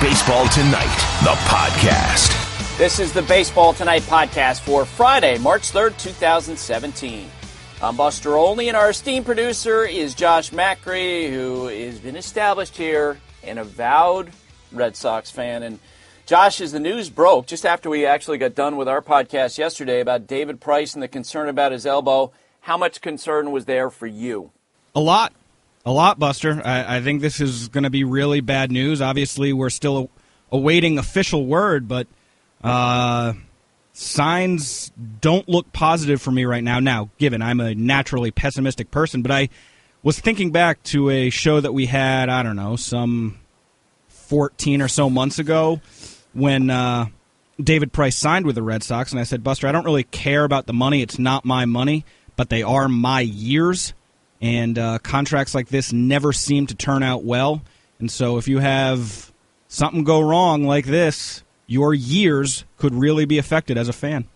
Baseball Tonight, the podcast. This is the Baseball Tonight podcast for Friday, March 3rd, 2017. I'm Buster Olney, and our esteemed producer is Josh Macri, who has been established here, an avowed Red Sox fan. And Josh, as the news broke, just after we actually got done with our podcast yesterday about David Price and the concern about his elbow, how much concern was there for you? A lot, Buster. I think this is going to be really bad news. Obviously, we're still awaiting official word, but signs don't look positive for me right now. Now, given I'm a naturally pessimistic person, but I was thinking back to a show that we had, I don't know, some 14 or so months ago when David Price signed with the Red Sox, and I said, Buster, I don't really care about the money. It's not my money, but they are my years, and contracts like this never seem to turn out well. And so if you have something go wrong like this, your years could really be affected as a fan.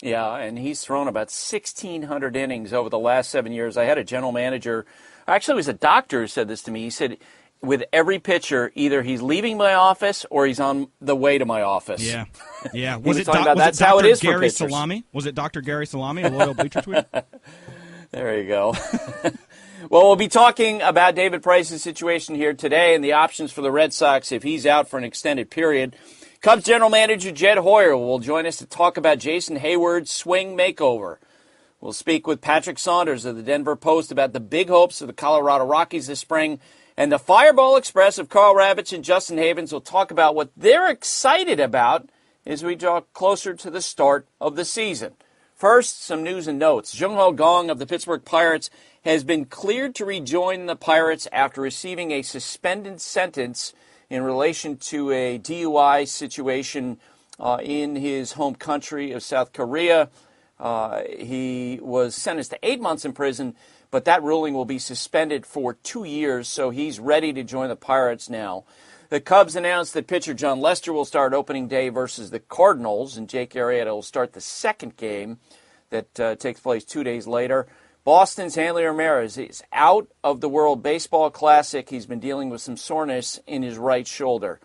Yeah, and he's thrown about 1,600 innings over the last 7 years. I had a general manager, actually it was a doctor who said this to me. He said, with every pitcher, either he's leaving my office or he's on the way to my office. Yeah. That's how it is for pitchers. Salami? Was it Dr. Gary Salami, a loyal Bleacher tweet? There you go. Well, we'll be talking about David Price's situation here today and the options for the Red Sox if he's out for an extended period. Cubs general manager Jed Hoyer will join us to talk about Jason Heyward's swing makeover. We'll speak with Patrick Saunders of the Denver Post about the big hopes of the Colorado Rockies this spring. And the Fireball Express of Karl Ravech and Justin Havens will talk about what they're excited about as we draw closer to the start of the season. First, some news and notes. Jung-Ho Kang of the Pittsburgh Pirates has been cleared to rejoin the Pirates after receiving a suspended sentence in relation to a DUI situation in his home country of South Korea. He was sentenced to 8 months in prison, but that ruling will be suspended for 2 years, so he's ready to join the Pirates now. The Cubs announced that pitcher John Lester will start opening day versus the Cardinals, and Jake Arrieta will start the second game that takes place 2 days later. Boston's Hanley Ramirez is out of the World Baseball Classic. He's been dealing with some soreness in his right shoulder.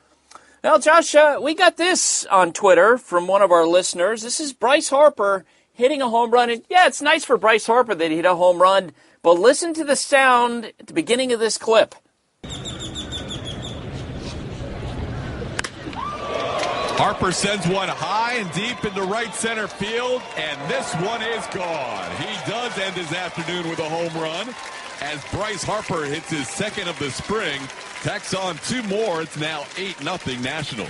Now, Josh, we got this on Twitter from one of our listeners. This is Bryce Harper hitting a home run. And yeah, it's nice for Bryce Harper that he hit a home run, but listen to the sound at the beginning of this clip. Harper sends one high and deep into right center field, and this one is gone. He does end his afternoon with a home run as Bryce Harper hits his second of the spring. Tacks on two more. It's now 8-0 Nationals.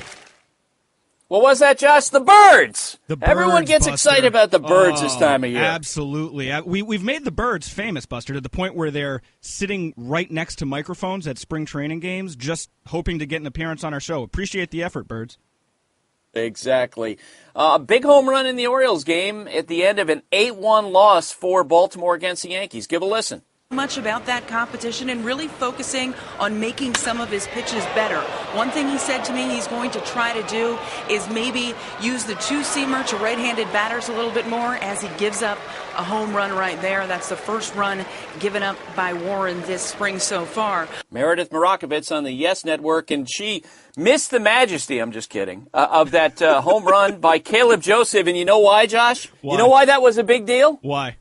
What was that, Josh? The birds. Everyone gets Buster. excited about the birds this time of year. Absolutely. We've made the birds famous, Buster, to the point where they're sitting right next to microphones at spring training games, just hoping to get an appearance on our show. Appreciate the effort, birds. Exactly. A big home run in the Orioles game at the end of an 8-1 loss for Baltimore against the Yankees. Give a listen. Much about that competition and really focusing on making some of his pitches better. One thing he said to me he's going to try to do is maybe use the two-seamer to right-handed batters a little bit more as he gives up a home run right there. That's the first run given up by Warren this spring so far. Meredith Marakovitz on the Yes Network, and she missed the majesty, I'm just kidding, of that home run by Caleb Joseph. And you know why, Josh? Why? You know why that was a big deal? Why?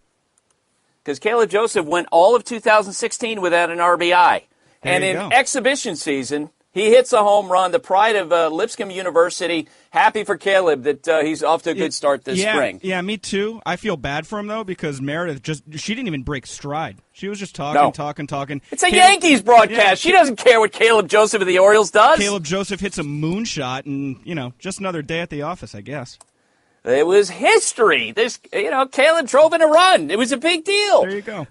Because Caleb Joseph went all of 2016 without an RBI. And in exhibition season, he hits a home run, the pride of Lipscomb University. Happy for Caleb that he's off to a good start this spring. Yeah, me too. I feel bad for him, though, because Meredith she didn't even break stride. She was just talking. It's a Yankees broadcast. Yeah, she doesn't care what Caleb Joseph of the Orioles does. Caleb Joseph hits a moonshot, and, just another day at the office, I guess. It was history. Caleb drove in a run. It was a big deal. There you go.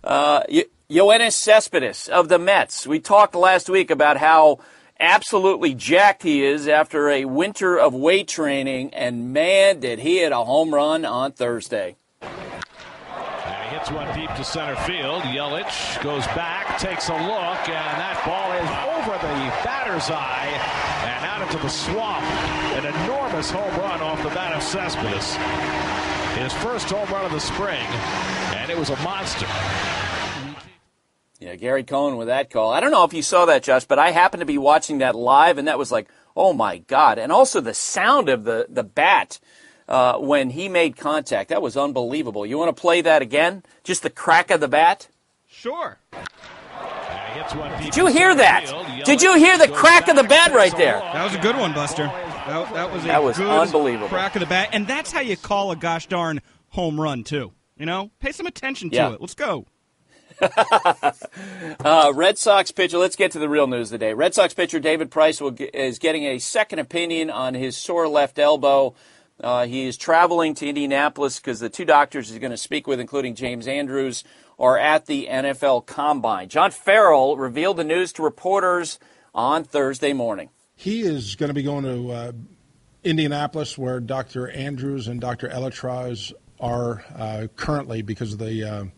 Yoenis Cespedes of the Mets. We talked last week about how absolutely jacked he is after a winter of weight training, and man, did he hit a home run on Thursday. And he hits one deep to center field. Yelich goes back, takes a look, and that ball is over the batter's eye and out into the swamp. An enormous home run off the bat of Cespedes. His first home run of the spring, and it was a monster. Yeah, Gary Cohen with that call. I don't know if you saw that, Josh, but I happened to be watching that live, and that was like Oh, my God. And also the sound of the bat when he made contact. That was unbelievable. You want to play that again? Just the crack of the bat? Sure. Did you hear that? Did you hear the crack of the bat right there? That was a good one, Buster. That was good unbelievable crack of the bat. And that's how you call a gosh darn home run, too. You know? Pay some attention to it. Let's go. Red Sox pitcher, let's get to the real news today. Red Sox pitcher David Price is getting a second opinion on his sore left elbow. He is traveling to Indianapolis because the two doctors he's going to speak with, including James Andrews, are at the NFL Combine. John Farrell revealed the news to reporters on Thursday morning. He is going to be going to Indianapolis, where Dr. Andrews and Dr. Elytraz are currently because of the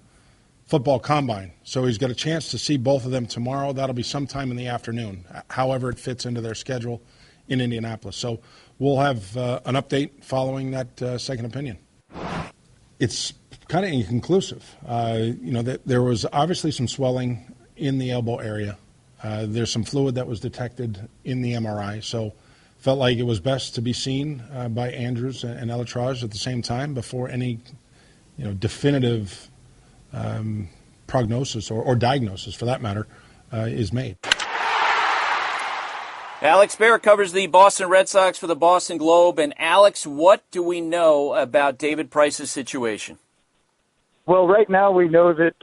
football combine. So he's got a chance to see both of them tomorrow. That'll be sometime in the afternoon, however it fits into their schedule in Indianapolis. So we'll have an update following that second opinion. It's kind of inconclusive. There was obviously some swelling in the elbow area. There's some fluid that was detected in the MRI. So felt like it was best to be seen by Andrews and Elytraz at the same time before any definitive prognosis or diagnosis, for that matter, is made. Alex Barrett covers the Boston Red Sox for the Boston Globe. And Alex, what do we know about David Price's situation? Well, right now we know that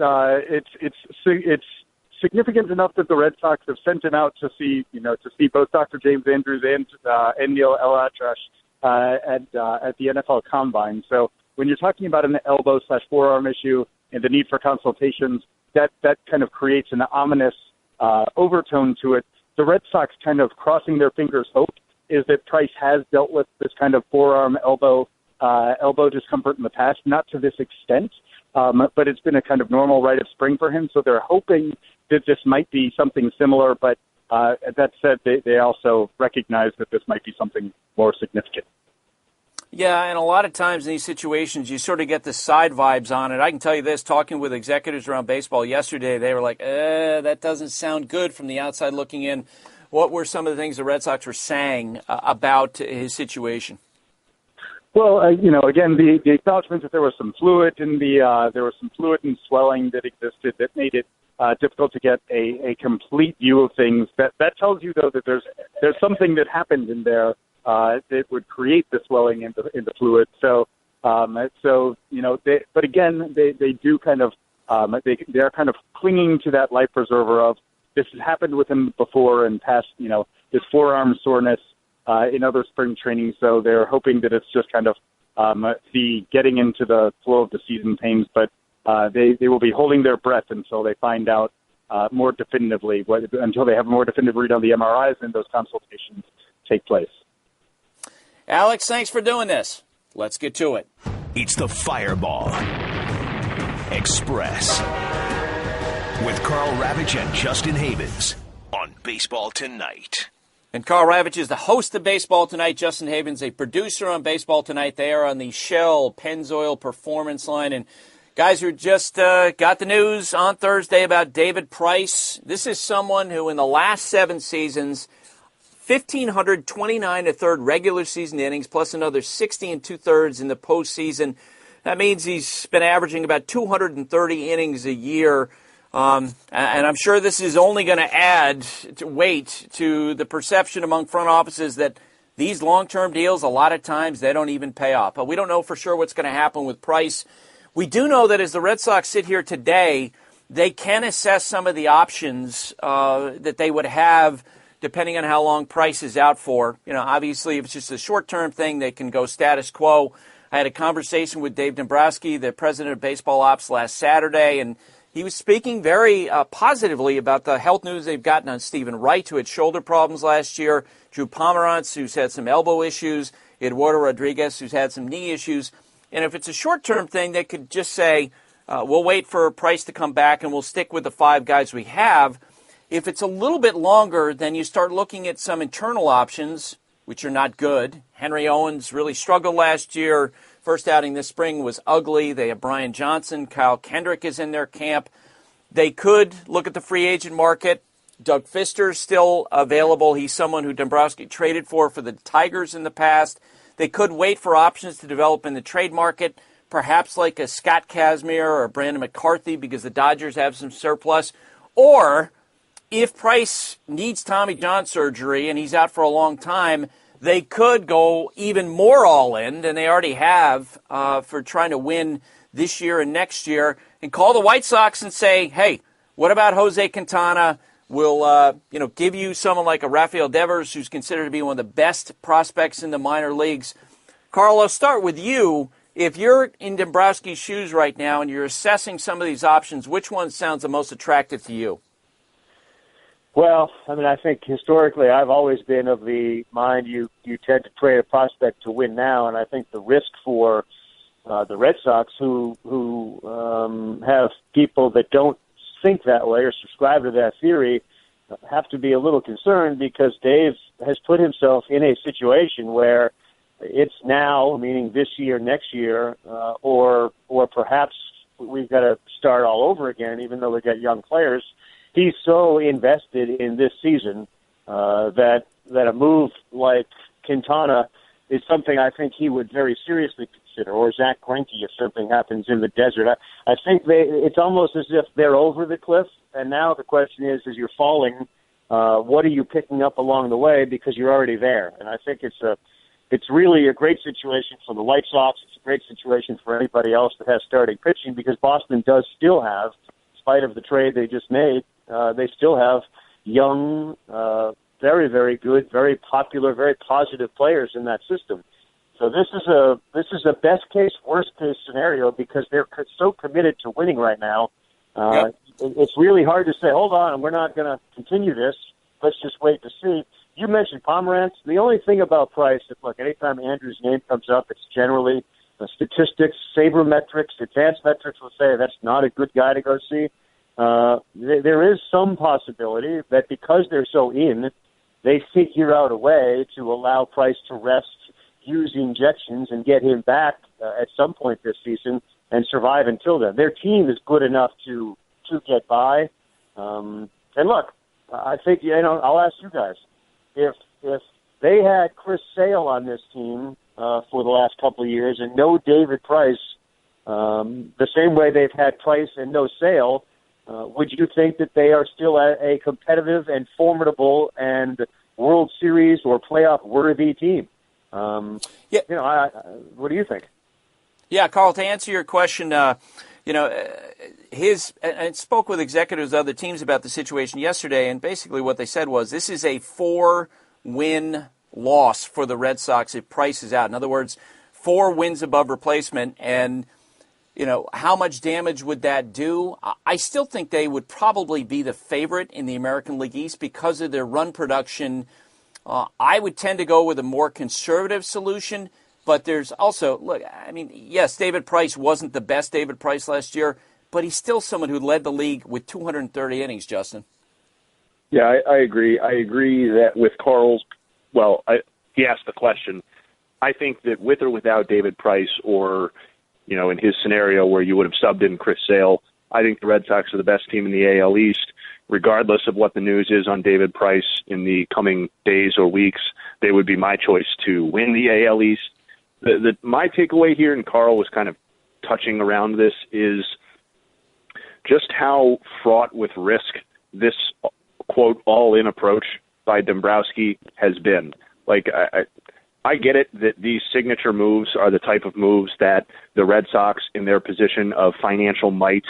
it's significant enough that the Red Sox have sent him out to see both Dr. James Andrews and Neil Elytraz at the NFL Combine. So when you're talking about an elbow/forearm issue and the need for consultations, that kind of creates an ominous overtone to it. The Red Sox kind of crossing their fingers hope is that Price has dealt with this kind of forearm elbow discomfort in the past, not to this extent, but it's been a kind of normal rite of spring for him. So they're hoping that this might be something similar, but that said, they also recognize that this might be something more significant. Yeah, and a lot of times in these situations, you sort of get the side vibes on it. I can tell you this, talking with executives around baseball yesterday, they were like, that doesn't sound good from the outside looking in. What were some of the things the Red Sox were saying about his situation? Well, again, the acknowledgement that there was some fluid in and swelling that existed that made it difficult to get a complete view of things. That tells you, though, that there's something that happened in there that would create the swelling in the fluid. So but again, they do kind of they are kind of clinging to that life preserver of this has happened with him before and past, his forearm soreness in other spring training. So they're hoping that it's just kind of the getting into the flow of the season pains, but they will be holding their breath until they find out more definitively, until they have a more definitive read on the MRIs and those consultations take place. Alex, thanks for doing this. Let's get to it. It's the Fireball Express with Karl Ravech and Justin Havens on Baseball Tonight. And Karl Ravech is the host of Baseball Tonight. Justin Havens, a producer on Baseball Tonight. They are on the Shell Pennzoil Performance line. And guys who just got the news on Thursday about David Price. This is someone who in the last 7 seasons, 1,529 1/3 regular season innings, plus another 60 2/3 in the postseason. That means he's been averaging about 230 innings a year. And I'm sure this is only going to add weight to the perception among front offices that these long-term deals, a lot of times, they don't even pay off. But we don't know for sure what's going to happen with Price. We do know that as the Red Sox sit here today, they can assess some of the options that they would have depending on how long Price is out for. Obviously, if it's just a short-term thing, they can go status quo. I had a conversation with Dave Dombrowski, the president of Baseball Ops, last Saturday, and he was speaking very positively about the health news they've gotten on Stephen Wright, who had shoulder problems last year, Drew Pomeranz, who's had some elbow issues, Eduardo Rodriguez, who's had some knee issues. And if it's a short-term thing, they could just say, we'll wait for Price to come back and we'll stick with the 5 guys we have. If it's a little bit longer, then you start looking at some internal options, which are not good. Henry Owens really struggled last year. First outing this spring was ugly. They have Brian Johnson. Kyle Kendrick is in their camp. They could look at the free agent market. Doug Fister's still available. He's someone who Dombrowski traded for the Tigers in the past. They could wait for options to develop in the trade market, perhaps like a Scott Kazmir or a Brandon McCarthy because the Dodgers have some surplus. Or if Price needs Tommy John surgery and he's out for a long time, they could go even more all-in than they already have for trying to win this year and next year and call the White Sox and say, hey, what about Jose Quintana? We'll give you someone like a Rafael Devers, who's considered to be one of the best prospects in the minor leagues. Karl, I'll start with you. If you're in Dombrowski's shoes right now and you're assessing some of these options, which one sounds the most attractive to you? Well, I mean, I think historically I've always been of the mind you tend to trade a prospect to win now, and I think the risk for the Red Sox, who have people that don't think that way or subscribe to that theory, have to be a little concerned because Dave has put himself in a situation where it's now, meaning this year, next year, or perhaps we've got to start all over again, even though we've got young players. He's so invested in this season that a move like Quintana is something I think he would very seriously consider, or Zach Greinke if something happens in the desert. I think it's almost as if they're over the cliff, and now the question is, as you're falling, what are you picking up along the way because you're already there? And I think it's really a great situation for the White Sox. It's a great situation for anybody else that has starting pitching because Boston does still have, in spite of the trade they just made, they still have young, very, very good, very popular, very positive players in that system. So this is a best case, worst case scenario because they're so committed to winning right now. Yep. It's really hard to say, hold on, we're not going to continue this. Let's just wait to see. You mentioned Pomerantz. The only thing about Price is, look, anytime Andrew's name comes up, it's generally the statistics, sabermetrics, advanced metrics will say that's not a good guy to go see. There is some possibility that because they're so in, they figure out a way to allow Price to rest, use injections, and get him back at some point this season and survive until then. Their team is good enough to get by. And look, I think, I'll ask you guys, if they had Chris Sale on this team for the last couple of years and no David Price, the same way they've had Price and no Sale, would you think that they are still a competitive and formidable and World Series or playoff-worthy team? What do you think? Yeah, Karl, to answer your question, I spoke with executives of other teams about the situation yesterday, and basically what they said was this is a 4-win loss for the Red Sox if Price is out. In other words, 4 wins above replacement, and how much damage would that do? I still think they would probably be the favorite in the American League East because of their run production. I would tend to go with a more conservative solution, but there's also, yes, David Price wasn't the best David Price last year, but he's still someone who led the league with 230 innings, Justin. Yeah, I agree. I agree that with Karl's, he asked the question. I think that with or without David Price or, in his scenario where you would have subbed in Chris Sale, I think the Red Sox are the best team in the AL East. Regardless of what the news is on David Price in the coming days or weeks, they would be my choice to win the AL East. My takeaway here, and Karl was kind of touching around this, is just how fraught with risk this, quote, all-in approach by Dombrowski has been. I get it that these signature moves are the type of moves that the Red Sox, in their position of financial might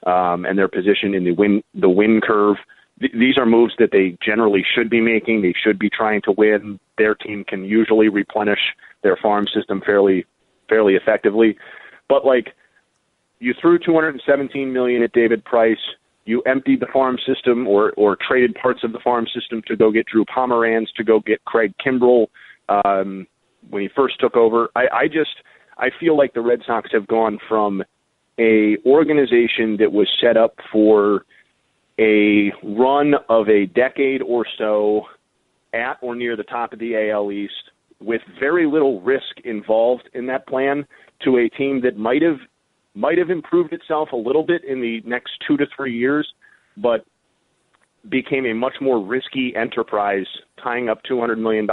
and their position in the win curve, these are moves that they generally should be making. They should be trying to win. Their team can usually replenish their farm system fairly effectively. But you threw $217 million at David Price. You emptied the farm system or traded parts of the farm system to go get Drew Pomeranz, to go get Craig Kimbrell when he first took over. I feel like the Red Sox have gone from a organization that was set up for a run of a decade or so at or near the top of the AL East with very little risk involved in that plan to a team that might have improved itself a little bit in the next 2 to 3 years, but became a much more risky enterprise, tying up $200 million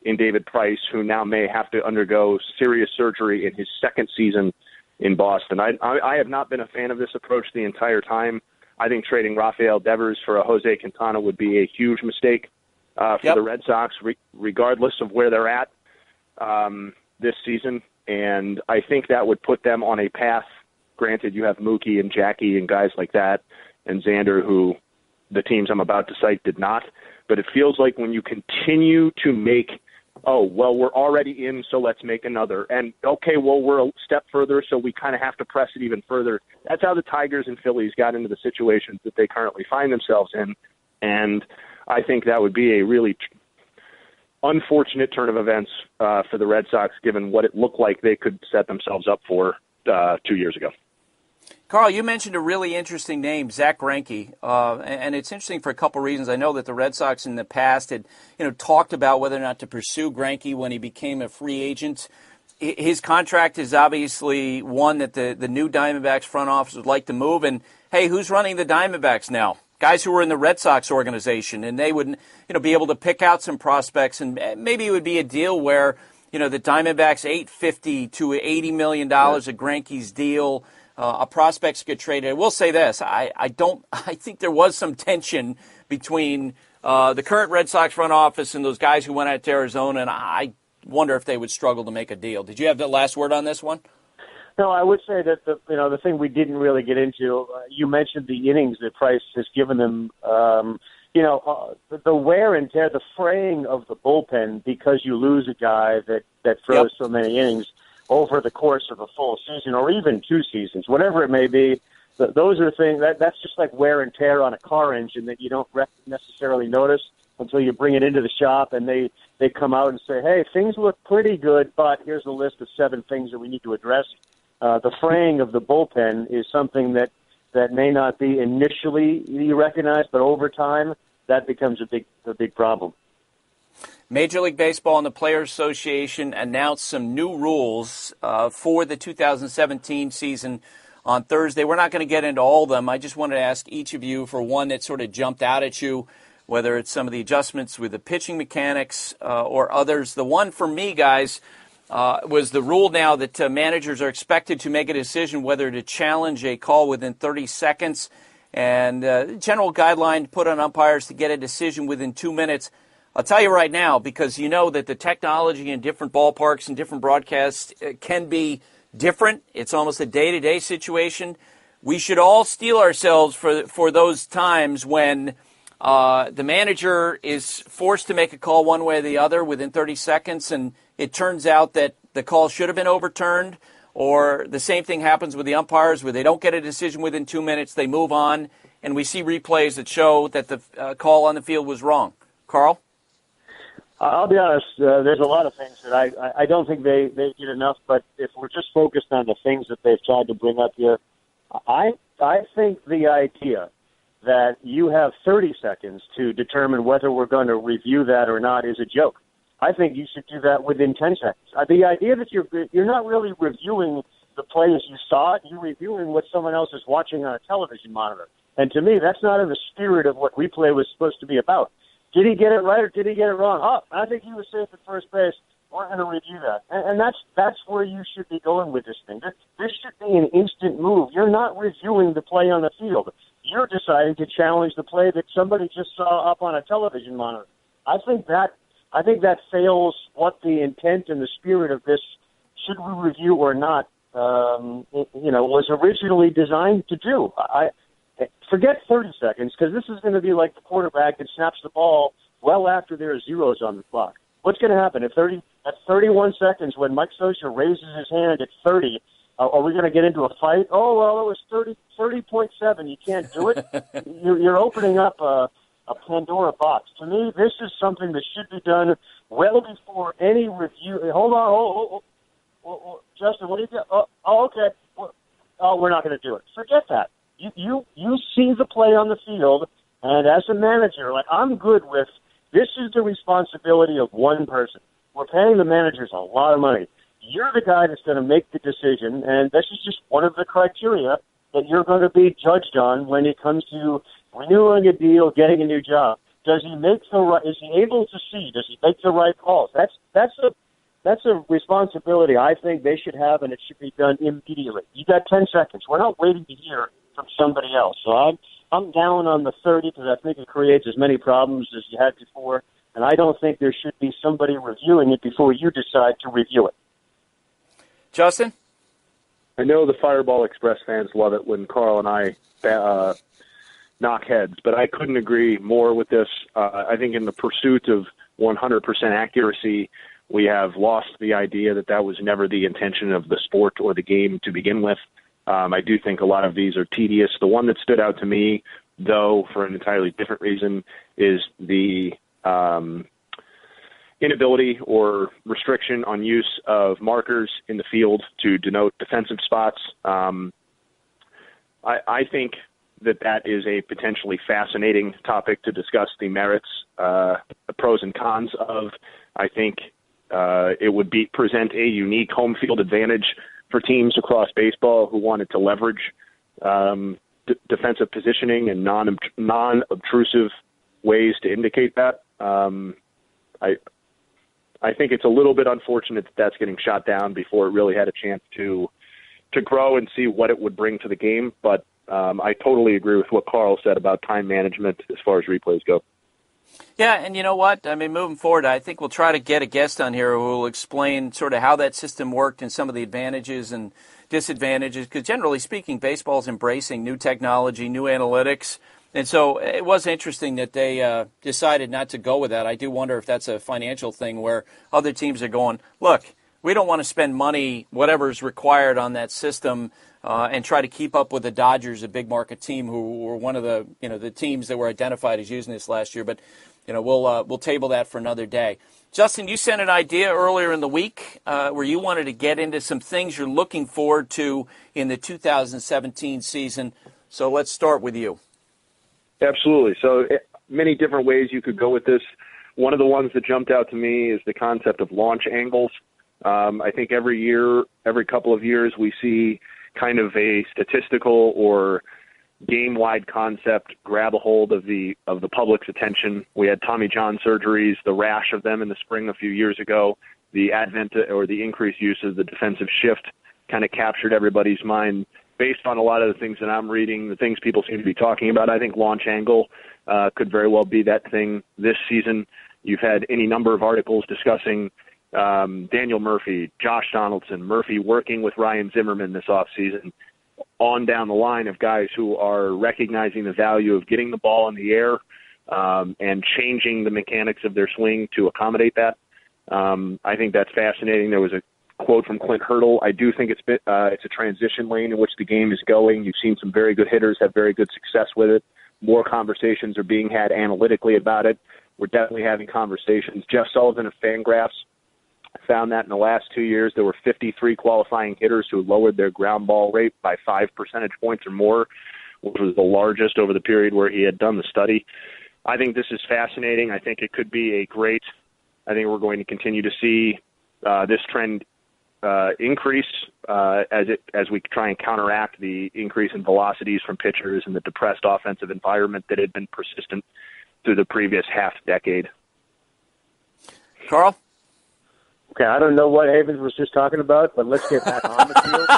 in David Price, who now may have to undergo serious surgery in his second season in Boston. I have not been a fan of this approach the entire time. I think trading Rafael Devers for a Jose Quintana would be a huge mistake for the Red Sox, regardless of where they're at this season. And I think that would put them on a path. Granted, you have Mookie and Jackie and guys like that, and Xander, who the teams I'm about to cite did not. But it feels like when you continue to make, we're already in, so let's make another. And, okay, well, we're a step further, so we kind of have to press it even further. That's how the Tigers and Phillies got into the situations that they currently find themselves in. And I think that would be a really unfortunate turn of events for the Red Sox, given what it looked like they could set themselves up for 2 years ago. Carl, you mentioned a really interesting name, Zach Greinke, and it's interesting for a couple reasons. I know that the Red Sox in the past had, talked about whether or not to pursue Greinke when he became a free agent. His contract is obviously one that the new Diamondbacks front office would like to move. And hey, who's running the Diamondbacks now? Guys who were in the Red Sox organization, and they would, be able to pick out some prospects, and maybe it would be a deal where, the Diamondbacks $850 to $80 million of Greinke's deal. A prospects get traded. I will say this: I think there was some tension between the current Red Sox front office and those guys who went out to Arizona, and I wonder if they would struggle to make a deal. Did you have the last word on this one? No, I would say that the thing we didn't really get into. You mentioned the innings that Price has given them. The wear and tear, the fraying of the bullpen because you lose a guy that throws so many innings over the course of a full season or even 2 seasons, whatever it may be. Those are things that's just like wear and tear on a car engine that you don't necessarily notice until you bring it into the shop and they come out and say, hey, things look pretty good, but here's a list of 7 things that we need to address. The fraying of the bullpen is something that may not be initially recognized, but over time that becomes a big problem. Major League Baseball and the Players Association announced some new rules for the 2017 season on Thursday. We're not going to get into all of them. I just wanted to ask each of you for one that sort of jumped out at you, whether it's some of the adjustments with the pitching mechanics or others. The one for me, guys, was the rule now that managers are expected to make a decision whether to challenge a call within 30 seconds. And general guideline put on umpires to get a decision within 2 minutes. I'll tell you right now, because you know that the technology in different ballparks and different broadcasts can be different. It's almost a day-to-day situation. We should all steel ourselves for those times when the manager is forced to make a call one way or the other within 30 seconds, and it turns out that the call should have been overturned, or the same thing happens with the umpires where they don't get a decision within 2 minutes, they move on, and we see replays that show that the call on the field was wrong. Carl? I'll be honest, there's a lot of things that I don't think they did enough, but if we're just focused on the things that they've tried to bring up here, I think the idea that you have 30 seconds to determine whether we're going to review that or not is a joke. I think you should do that within 10 seconds. The idea that you're not really reviewing the play as you saw it, you're reviewing what someone else is watching on a television monitor. And to me, that's not in the spirit of what replay was supposed to be about. Did he get it right or did he get it wrong? I think he was safe at first base. We're going to review that. And that's where you should be going with this thing. This should be an instant move. You're not reviewing the play on the field. You're deciding to challenge the play that somebody just saw up on a television monitor. I think that fails what the intent and the spirit of this, should we review or not, was originally designed to do. Forget 30 seconds, because this is going to be like the quarterback that snaps the ball well after there are zeros on the clock. What's going to happen at 31 seconds when Mike Scioscia raises his hand at 30? Are we going to get into a fight? Oh, well, it was 30.7. You can't do it. You're opening up a Pandora box. To me, this is something that should be done well before any review. Hold on. Oh, Justin, what do you think? Oh, okay. Oh, we're not going to do it. Forget that. You see the play on the field, and as a manager, I'm good with, this is the responsibility of one person. We're paying the managers a lot of money. You're the guy that's going to make the decision, and this is just one of the criteria that you're going to be judged on when it comes to renewing a deal, getting a new job. Does he make the right? Is he able to see? Does he make the right calls? That's a responsibility I think they should have, and it should be done immediately. You got 10 seconds. We're not waiting to hear from somebody else. So I'm down on the 30 because I think it creates as many problems as you had before, and I don't think there should be somebody reviewing it before you decide to review it. Justin? I know the Fireball Express fans love it when Karl and I knock heads, but I couldn't agree more with this. I think in the pursuit of 100% accuracy, we have lost the idea that was never the intention of the sport or the game to begin with. I do think a lot of these are tedious. The one that stood out to me, though, for an entirely different reason, is the inability or restriction on use of markers in the field to denote defensive spots. I think that is a potentially fascinating topic to discuss the merits, the pros and cons of. I think it would present a unique home field advantage for teams across baseball who wanted to leverage defensive positioning and non-obtrusive ways to indicate that. I think it's a little bit unfortunate that that's getting shot down before it really had a chance to grow and see what it would bring to the game. But I totally agree with what Karl said about time management as far as replays go. Yeah, and you know what? I mean, moving forward, I think we'll try to get a guest on here who will explain sort of how that system worked and some of the advantages and disadvantages, because generally speaking, baseball is embracing new technology, new analytics, and so it was interesting that they decided not to go with that. I do wonder if that's a financial thing where other teams are going, look, we don't want to spend money, whatever is required on that system, and try to keep up with the Dodgers, a big market team who were one of the the teams that were identified as using this last year. But we'll table that for another day. Justin, you sent an idea earlier in the week where you wanted to get into some things you're looking forward to in the 2017 season. So let's start with you. Absolutely. So many different ways you could go with this. One of the ones that jumped out to me is the concept of launch angles. I think every couple of years, we see kind of a statistical or game-wide concept grab a hold of the public's attention. We had Tommy John surgeries, the rash of them in the spring a few years ago. The advent or the increased use of the defensive shift kind of captured everybody's mind. Based on a lot of the things that I'm reading, the things people seem to be talking about, I think launch angle could very well be that thing this season. You've had any number of articles discussing Daniel Murphy, Josh Donaldson, Murphy working with Ryan Zimmerman this offseason, on down the line of guys who are recognizing the value of getting the ball in the air and changing the mechanics of their swing to accommodate that. I think that's fascinating. There was a quote from Clint Hurdle. I do think it's a transition lane in which the game is going. You've seen some very good hitters have very good success with it. More conversations are being had analytically about it. We're definitely having conversations. Jeff Sullivan of Fangraphs found that in the last 2 years, there were 53 qualifying hitters who lowered their ground ball rate by 5 percentage points or more, which was the largest over the period where he had done the study. I think this is fascinating. I think it could be I think we're going to continue to see this trend increase as we try and counteract the increase in velocities from pitchers and the depressed offensive environment that had been persistent through the previous half decade. Karl? Okay, I don't know what Havens was just talking about, but let's get back on the field.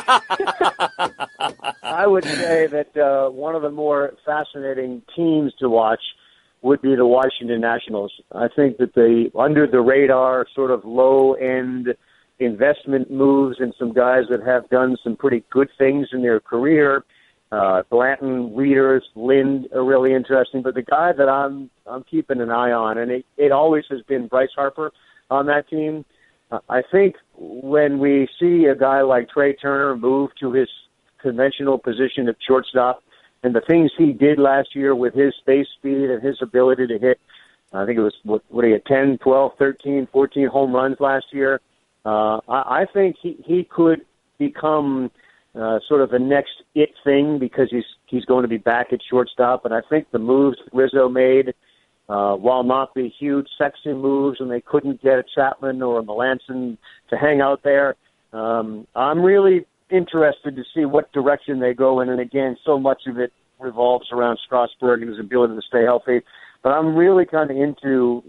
I would say that one of the more fascinating teams to watch would be the Washington Nationals. I think that the under-the-radar, sort of low-end investment moves and some guys that have done some pretty good things in their career, Blanton, Reeders, Lind are really interesting. But the guy that I'm keeping an eye on, and it always has been Bryce Harper on that team. I think when we see a guy like Trey Turner move to his conventional position of shortstop and the things he did last year with his space speed and his ability to hit, I think it was, what he had, 10, 12, 13, 14 home runs last year. I think he could become sort of the next it thing because he's going to be back at shortstop. And I think the moves Rizzo made, while not the huge sexy moves and they couldn't get a Chapman or a Melanson to hang out there, I'm really interested to see what direction they go in. And again, so much of it revolves around Strasburg and his ability to stay healthy. But I'm really kind of into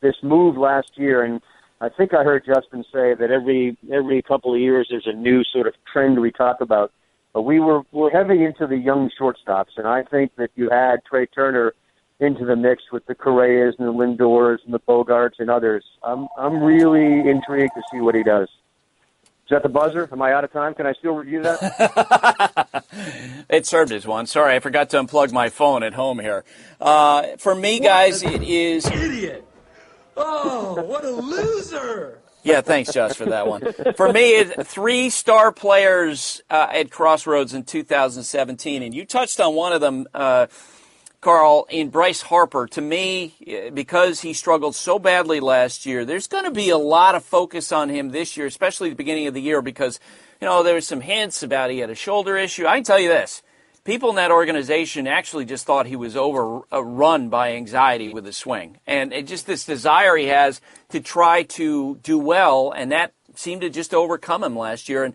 this move last year, and I think I heard Justin say that every couple of years there's a new sort of trend we talk about. But we're heavy into the young shortstops, and I think that you add Trey Turner into the mix with the Correas and the Lindors and the Bogarts and others. I'm really intrigued to see what he does. Is that the buzzer? Am I out of time? Can I still review that? It served as one. Sorry, I forgot to unplug my phone at home here. For me, guys, it is... Idiot! Oh, what a loser! Yeah, thanks, Josh, for that one. For me, it's 3 star players at Crossroads in 2017, and you touched on one of them, Karl, in Bryce Harper. To me, because he struggled so badly last year, there's going to be a lot of focus on him this year, especially at the beginning of the year, because, there was some hints about he had a shoulder issue. I can tell you this. People in that organization actually just thought he was overrun by anxiety with his swing. And just this desire he has to try to do well, and that seemed to just overcome him last year. And,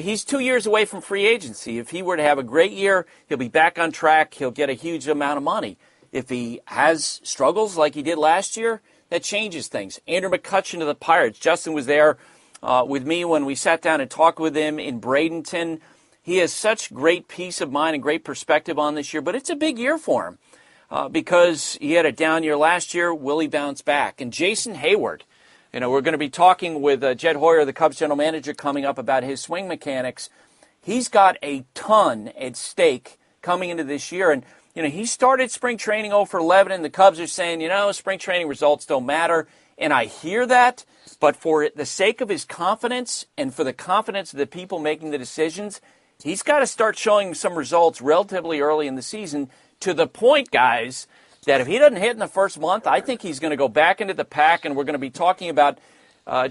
he's 2 years away from free agency. If he were to have a great year, he'll be back on track. He'll get a huge amount of money. If he has struggles like he did last year, that changes things. Andrew McCutchen of the Pirates. Justin was there with me when we sat down and talked with him in Bradenton. He has such great peace of mind and great perspective on this year, but it's a big year for him because he had a down year last year. Will he bounce back? And Jason Heyward, we're going to be talking with Jed Hoyer, the Cubs general manager, coming up about his swing mechanics. He's got a ton at stake coming into this year. And, he started spring training 0 for 11, and the Cubs are saying, spring training results don't matter. And I hear that, but for the sake of his confidence and for the confidence of the people making the decisions, he's got to start showing some results relatively early in the season, to the point, guys, that if he doesn't hit in the first month, I think he's going to go back into the pack, and we're going to be talking about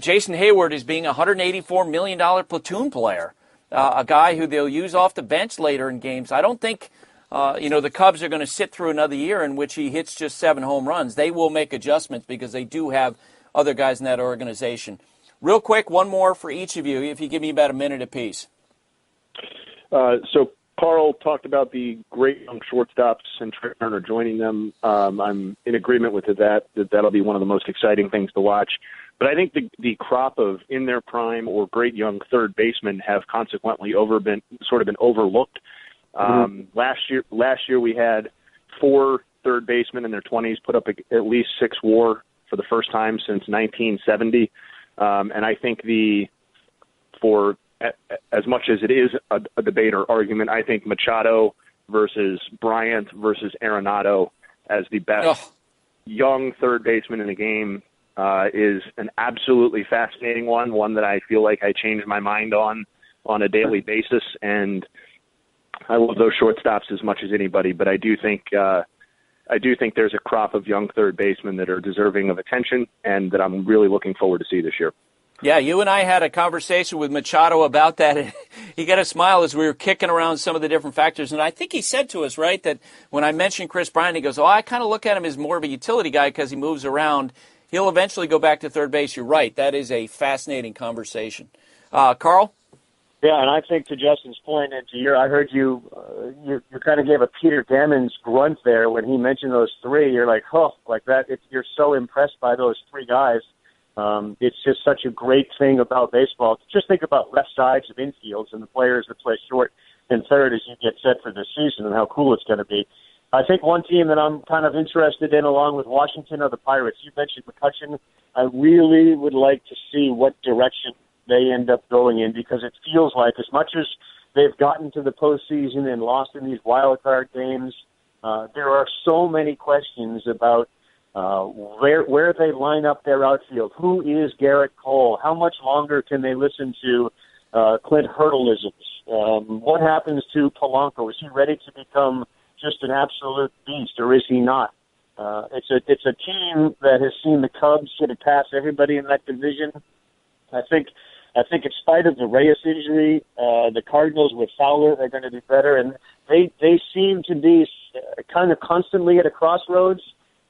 Jason Heyward as being a $184 million platoon player, a guy who they'll use off the bench later in games. I don't think, the Cubs are going to sit through another year in which he hits just 7 home runs. They will make adjustments because they do have other guys in that organization. Real quick, one more for each of you, if you give me about a minute apiece. So Karl talked about the great young shortstops and Trey Turner joining them. I'm in agreement with that'll be one of the most exciting things to watch. But I think the crop of in their prime or great young third basemen have consequently been overlooked. Last year we had 4 third basemen in their 20s put up at least 6 WAR for the first time since 1970. And I think for as much as it is a debate or argument, I think Machado versus Bryant versus Arenado as the best young third baseman in the game is an absolutely fascinating one that I feel like I change my mind on a daily basis. And I love those shortstops as much as anybody, but I do think there's a crop of young third basemen that are deserving of attention and that I'm really looking forward to see this year. Yeah, you and I had a conversation with Machado about that. He got a smile as we were kicking around some of the different factors. And I think he said to us, right, that when I mentioned Chris Bryant, he goes, I kind of look at him as more of a utility guy because he moves around. He'll eventually go back to third base. You're right. That is a fascinating conversation. Karl? Yeah, and I think to Justin's point, and I heard you kind of gave a Peter Gammons grunt there when he mentioned those 3. You're like, like that. You're so impressed by those 3 guys. It's just such a great thing about baseball. Just think about left sides of infields and the players that play short and third as you get set for the season and how cool it's going to be. I think one team that I'm kind of interested in along with Washington are the Pirates. You mentioned McCutchen. I really would like to see what direction they end up going in because it feels like as much as they've gotten to the postseason and lost in these wild card games, there are so many questions about where they line up their outfield. Who is Garrett Cole? How much longer can they listen to Clint Hurdleisms? What happens to Polanco? Is he ready to become just an absolute beast, or is he not? It's a team that has seen the Cubs sort of pass everybody in that division. I think in spite of the Reyes injury, the Cardinals with Fowler are going to be better, and they seem to be kind of constantly at a crossroads.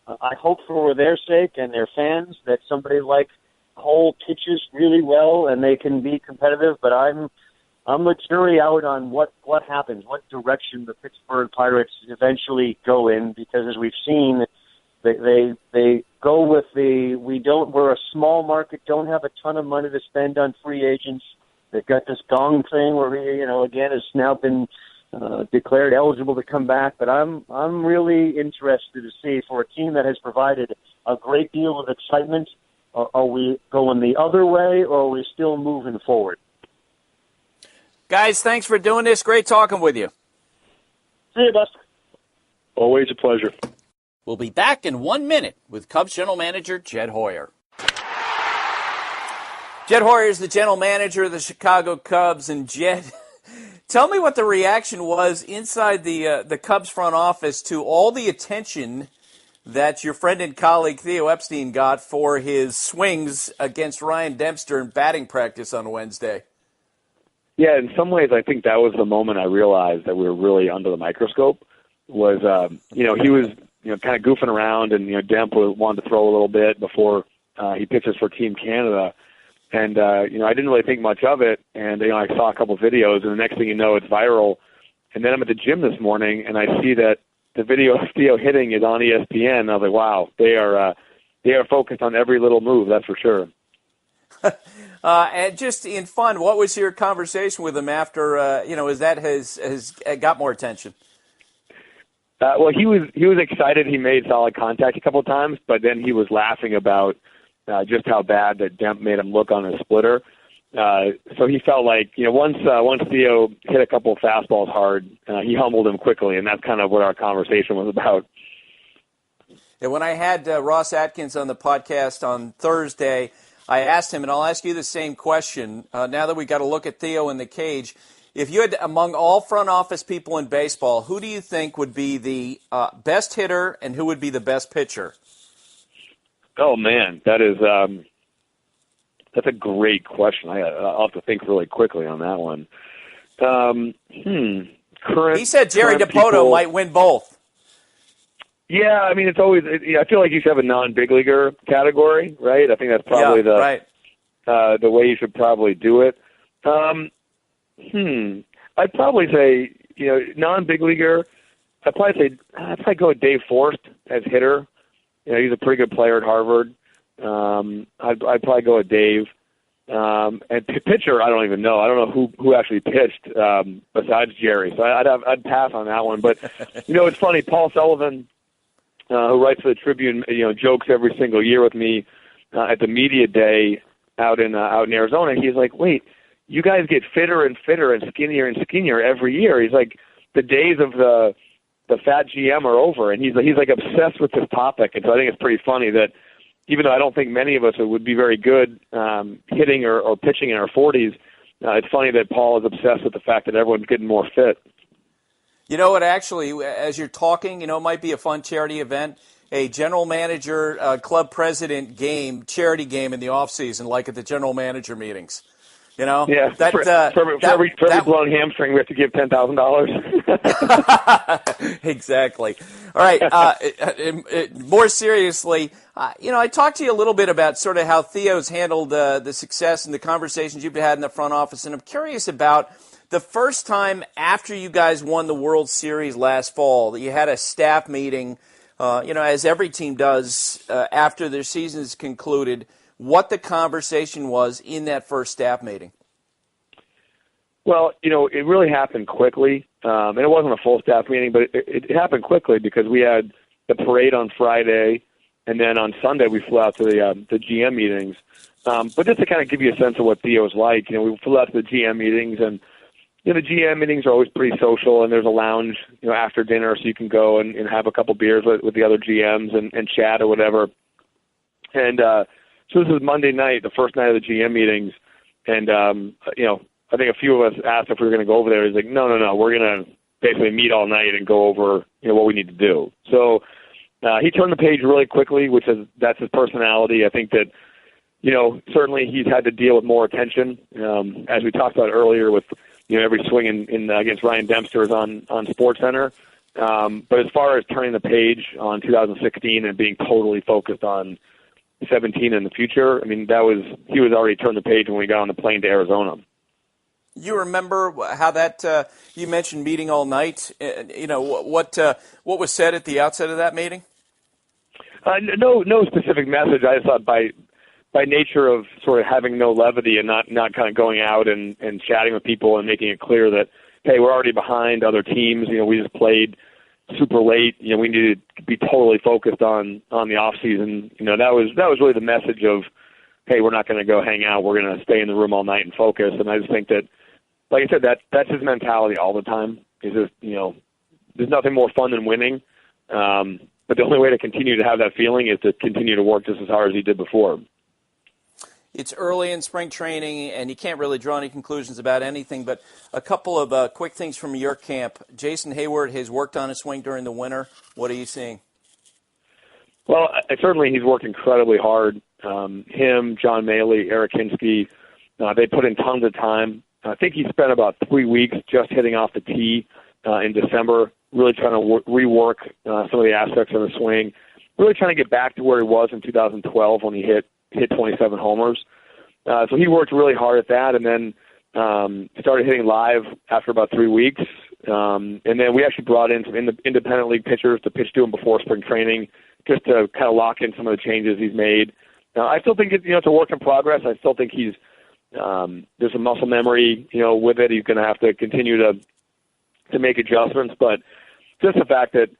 I hope for their sake and their fans that somebody like Cole pitches really well and they can be competitive. But I'm I'm the jury out on what happens, what direction the Pittsburgh Pirates eventually go in, because as we've seen, they go with we're a small market, don't have a ton of money to spend on free agents. They've got this Gong thing where again has now been declared eligible to come back. But I'm really interested to see, for a team that has provided a great deal of excitement, are we going the other way, or are we still moving forward? Guys, thanks for doing this. Great talking with you. See you, Buster. Always a pleasure. We'll be back in 1 minute with Cubs general manager Jed Hoyer. Jed Hoyer is the general manager of the Chicago Cubs. And Jed, tell me what the reaction was inside the Cubs front office to all the attention that your friend and colleague Theo Epstein got for his swings against Ryan Dempster in batting practice on Wednesday. Yeah, in some ways, I think that was the moment I realized that we were really under the microscope. Was he was kind of goofing around, and Demp wanted to throw a little bit before he pitches for Team Canada, and I didn't really think much of it. And I saw a couple of videos, and the next thing you know, it's viral. And then I'm at the gym this morning, and I see that the video of Theo hitting is on ESPN. And I was like, wow, they are focused on every little move. That's for sure. And just in fun, what was your conversation with him after, as that has got more attention? Well, he was excited. He made solid contact a couple of times, but then he was laughing about just how bad that Demp made him look on his splitter. So he felt like, once Theo hit a couple of fastballs hard, he humbled him quickly, and that's kind of what our conversation was about. And when I had Ross Atkins on the podcast on Thursday, I asked him, and I'll ask you the same question, now that we got to look at Theo in the cage. If you had, among all front office people in baseball, who do you think would be the best hitter and who would be the best pitcher? Oh, man, that's a great question. I'll have to think really quickly on that one. He said Jerry DiPoto might win both. Yeah, I mean, it's always. I feel like you should have a non-big leaguer category, right? I think that's probably the way you should probably do it. I'd probably say, non-big leaguer. I'd probably go with Dave Forst as hitter. He's a pretty good player at Harvard. I'd probably go with Dave. And pitcher, I don't even know. I don't know who actually pitched besides Jerry. So I'd pass on that one. But it's funny. Paul Sullivan, who writes for the Tribune, jokes every single year with me at the media day out in Arizona. He's like, wait, you guys get fitter and fitter and skinnier every year. He's like, the days of the fat GM are over, and he's like obsessed with this topic. And so I think it's pretty funny that even though I don't think many of us would be very good hitting or pitching in our 40s, it's funny that Paul is obsessed with the fact that everyone's getting more fit. You know what, actually, as you're talking, it might be a fun charity event, a general manager, club president charity game in the offseason, like at the general manager meetings. Yeah, for every blown hamstring, we have to give $10,000. Exactly. All right. More seriously, I talked to you a little bit about sort of how Theo's handled the success and the conversations you've had in the front office, and I'm curious about the first time after you guys won the World Series last fall that you had a staff meeting, as every team does after their season is concluded, what the conversation was in that first staff meeting. Well, it really happened quickly, and it wasn't a full staff meeting, but it happened quickly because we had the parade on Friday, and then on Sunday we flew out to the GM meetings. But just to kind of give you a sense of what Theo's like, we flew out to the GM meetings, and the GM meetings are always pretty social, and there's a lounge, after dinner, so you can go and have a couple beers with the other GMs and chat or whatever. And so this was Monday night, the first night of the GM meetings, and I think a few of us asked if we were going to go over there. He's like, no, we're going to basically meet all night and go over what we need to do. So he turned the page really quickly, that's his personality. I think that certainly he's had to deal with more attention, as we talked about earlier with every swing in against Ryan Dempster is on SportsCenter. But as far as turning the page on 2016 and being totally focused on 17 in the future, I mean, he was already turned the page when we got on the plane to Arizona. You remember how that you mentioned meeting all night? What was said at the outset of that meeting? No specific message. I just thought by nature of sort of having no levity and not kind of going out and chatting with people and making it clear that, hey, we're already behind other teams. We just played super late. We needed to be totally focused on the off season. That was really the message of, hey, we're not going to go hang out. We're going to stay in the room all night and focus. And I just think that, like I said, that's his mentality all the time. Is just, there's nothing more fun than winning. But the only way to continue to have that feeling is to continue to work just as hard as he did before. It's early in spring training, and you can't really draw any conclusions about anything, but a couple of quick things from your camp. Jason Heyward has worked on his swing during the winter. What are you seeing? Well, certainly he's worked incredibly hard. Him, John Maley, Eric Hinsky, they put in tons of time. I think he spent about 3 weeks just hitting off the tee in December, really trying to rework some of the aspects of the swing, really trying to get back to where he was in 2012 when he hit 27 homers. So he worked really hard at that, and then started hitting live after about 3 weeks. And then we actually brought in some independent league pitchers to pitch to him before spring training, just to kind of lock in some of the changes he's made. I still think it's a work in progress. I still think he's there's some muscle memory, with it. He's going to have to continue to make adjustments, but just the fact that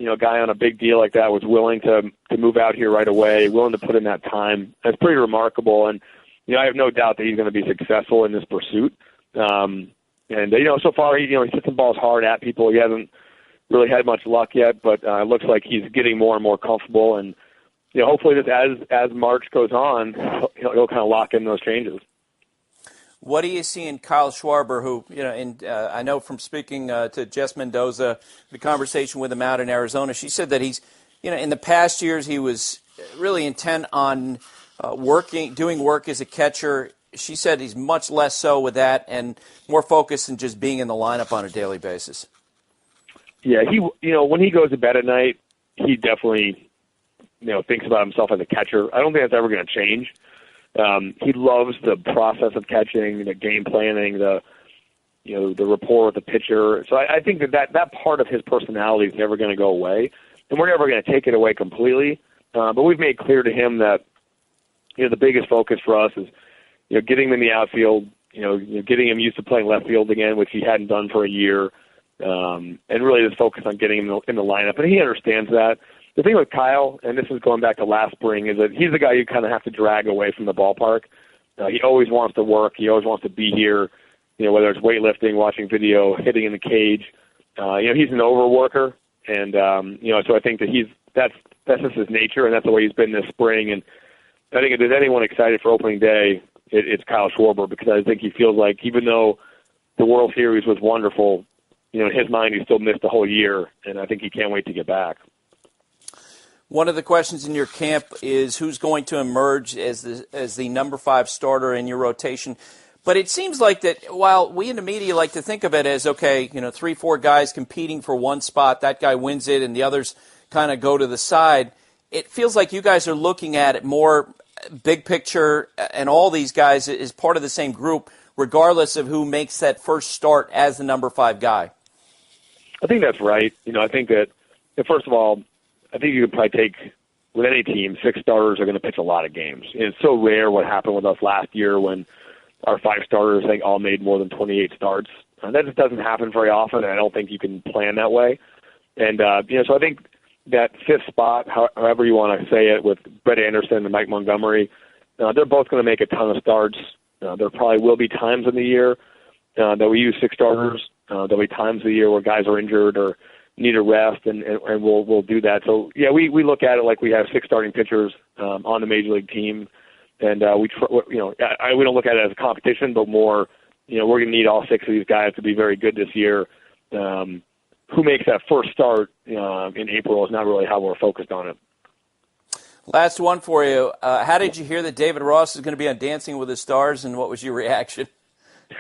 a guy on a big deal like that was willing to move out here right away, willing to put in that time, that's pretty remarkable. And I have no doubt that he's going to be successful in this pursuit. And so far he hits the balls hard at people. He hasn't really had much luck yet, but it looks like he's getting more and more comfortable. And hopefully, as March goes on, he'll kind of lock in those changes. What do you see in Kyle Schwarber, who, I know from speaking to Jess Mendoza, the conversation with him out in Arizona, she said that he's, in the past years he was really intent on doing work as a catcher. She said he's much less so with that and more focused on just being in the lineup on a daily basis. Yeah, when he goes to bed at night, he definitely, thinks about himself as a catcher. I don't think that's ever going to change. He loves the process of catching, the game planning, the rapport with the pitcher. So I think that part of his personality is never going to go away, and we're never going to take it away completely. But we've made clear to him that the biggest focus for us is getting him in the outfield, getting him used to playing left field again, which he hadn't done for a year, and really just focus on getting him in the lineup. And he understands that. The thing with Kyle, and this is going back to last spring, is that he's the guy you kind of have to drag away from the ballpark. He always wants to work. He always wants to be here, whether it's weightlifting, watching video, hitting in the cage. He's an overworker, and, so I think that that's just his nature, and that's the way he's been this spring. And I think if there's anyone excited for opening day, it's Kyle Schwarber, because I think he feels like even though the World Series was wonderful, in his mind he still missed the whole year, and I think he can't wait to get back. One of the questions in your camp is who's going to emerge as the number 5 starter in your rotation. But it seems like that while we in the media like to think of it as, 3-4 guys competing for one spot, that guy wins it and the others kind of go to the side, it feels like you guys are looking at it more big picture and all these guys is part of the same group, regardless of who makes that first start as the number 5 guy. I think that's right. I think that, first of all, I think you could probably take, with any team, 6 starters are going to pitch a lot of games. And it's so rare what happened with us last year when our 5 starters, I think, all made more than 28 starts. That just doesn't happen very often, and I don't think you can plan that way. And, so I think that 5th spot, however you want to say it, with Brett Anderson and Mike Montgomery, they're both going to make a ton of starts. There probably will be times in the year that we use 6 starters. There'll be times of the year where guys are injured or need a rest, and we'll do that. So, yeah, we look at it like we have 6 starting pitchers on the Major League team, and we don't look at it as a competition, but more, we're going to need all 6 of these guys to be very good this year. Who makes that first start in April is not really how we're focused on it. Last one for you. How did you hear that David Ross is going to be on Dancing with the Stars, and what was your reaction?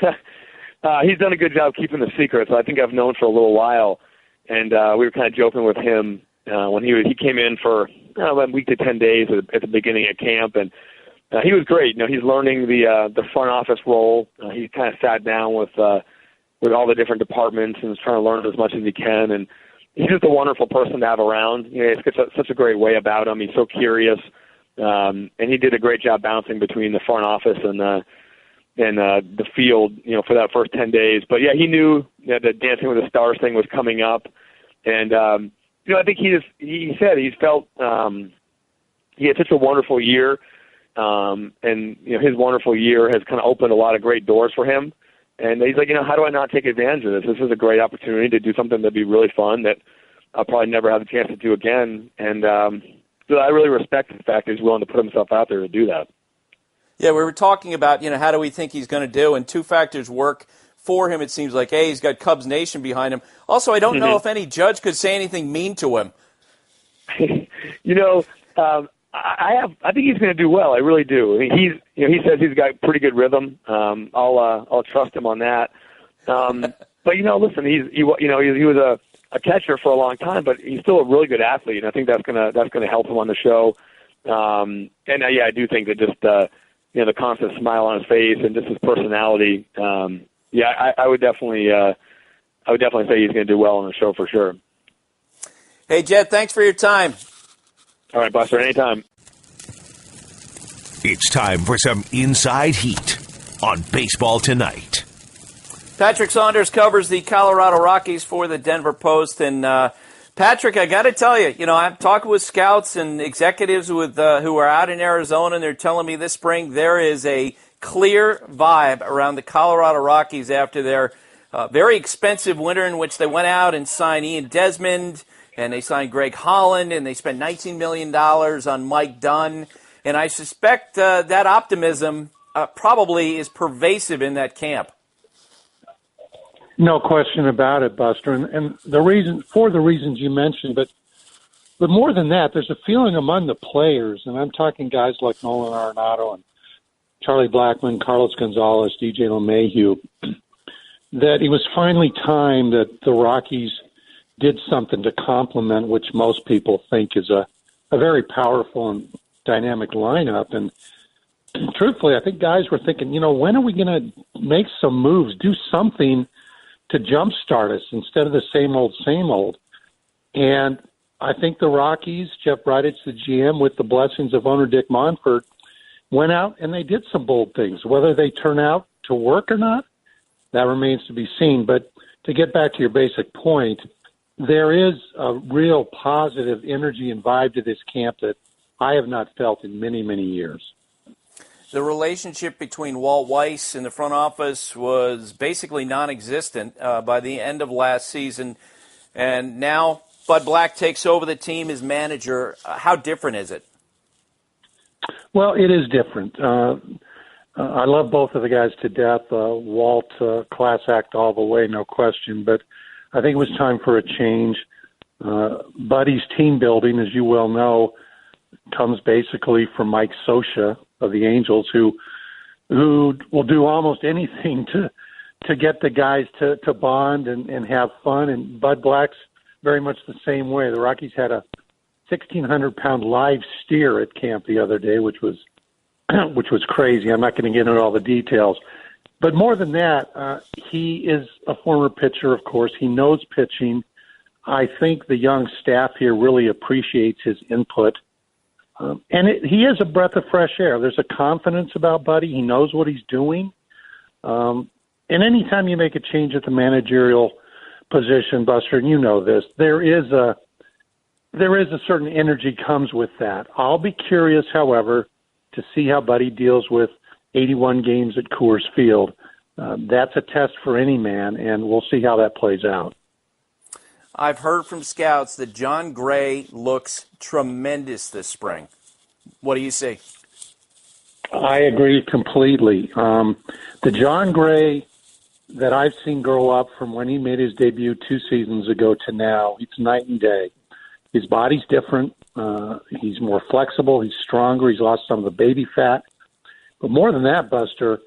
He's done a good job keeping the secret, so I think I've known for a little while. And we were kind of joking with him when he came in for about a week to 10 days at the beginning of camp, and he was great. He's learning the front office role. He kind of sat down with all the different departments and is trying to learn as much as he can. And he's just a wonderful person to have around. He's got such a great way about him. He's so curious, and he did a great job bouncing between the front office and the field, for that first 10 days. But yeah, he knew that the Dancing with the Stars thing was coming up, and I think he said he felt he had such a wonderful year, and his wonderful year has kind of opened a lot of great doors for him. And he's like, how do I not take advantage of this? This is a great opportunity to do something that'd be really fun that I'll probably never have a chance to do again. And so I really respect the fact that he's willing to put himself out there to do that. Yeah, we were talking about, how do we think he's going to do? And two factors work for him, it seems like. A, he's got Cubs Nation behind him. Also, I don't know if any judge could say anything mean to him. I think he's going to do well. I really do. I mean, he says he's got pretty good rhythm. I'll trust him on that. But listen, he was a catcher for a long time, but he's still a really good athlete, and I think that's gonna help him on the show. I do think that just the constant smile on his face and just his personality. I would definitely say he's going to do well on the show for sure. Hey, Jed, thanks for your time. All right, Buster, anytime. It's time for some Inside Heat on Baseball Tonight. Patrick Saunders covers the Colorado Rockies for the Denver Post. And, Patrick, I got to tell you, I'm talking with scouts and executives who are out in Arizona, and they're telling me this spring there is a clear vibe around the Colorado Rockies after their very expensive winter in which they went out and signed Ian Desmond, and they signed Greg Holland, and they spent $19 million on Mike Dunn. And I suspect that optimism probably is pervasive in that camp. No question about it, Buster. And the reasons you mentioned, but more than that, there's a feeling among the players, and I'm talking guys like Nolan Arenado and Charlie Blackmon, Carlos Gonzalez, DJ LeMahieu, that it was finally time that the Rockies did something to complement, which most people think is a very powerful and dynamic lineup. And truthfully, I think guys were thinking, when are we going to make some moves, do something to jumpstart us instead of the same old. And I think the Rockies, Jeff Bridich, the GM, with the blessings of owner Dick Monfort, went out and they did some bold things. Whether they turn out to work or not, that remains to be seen. But to get back to your basic point, there is a real positive energy and vibe to this camp that I have not felt in many, many years. The relationship between Walt Weiss and the front office was basically non-existent by the end of last season, and now Bud Black takes over the team as manager. How different is it? Well, it is different. I love both of the guys to death. Walt, class act all the way, no question, but I think it was time for a change. Buddy's team building, as you well know, comes basically from Mike Scioscia of the Angels, who will do almost anything to get the guys to bond and have fun. And Bud Black's very much the same way. The Rockies had a 1,600-pound live steer at camp the other day, which was crazy. I'm not going to get into all the details. But more than that, he is a former pitcher, of course. He knows pitching. I think the young staff here really appreciates his input. He is a breath of fresh air. There's a confidence about Buddy. He knows what he's doing. And anytime you make a change at the managerial position, Buster, and you know this, there is a certain energy comes with that. I'll be curious, however, to see how Buddy deals with 81 games at Coors Field. That's a test for any man, and we'll see how that plays out. I've heard from scouts that John Gray looks tremendous this spring. What do you see? I agree completely. The John Gray that I've seen grow up from when he made his debut 2 seasons ago to now, it's night and day. His body's different. He's more flexible. He's stronger. He's lost some of the baby fat. But more than that, Buster,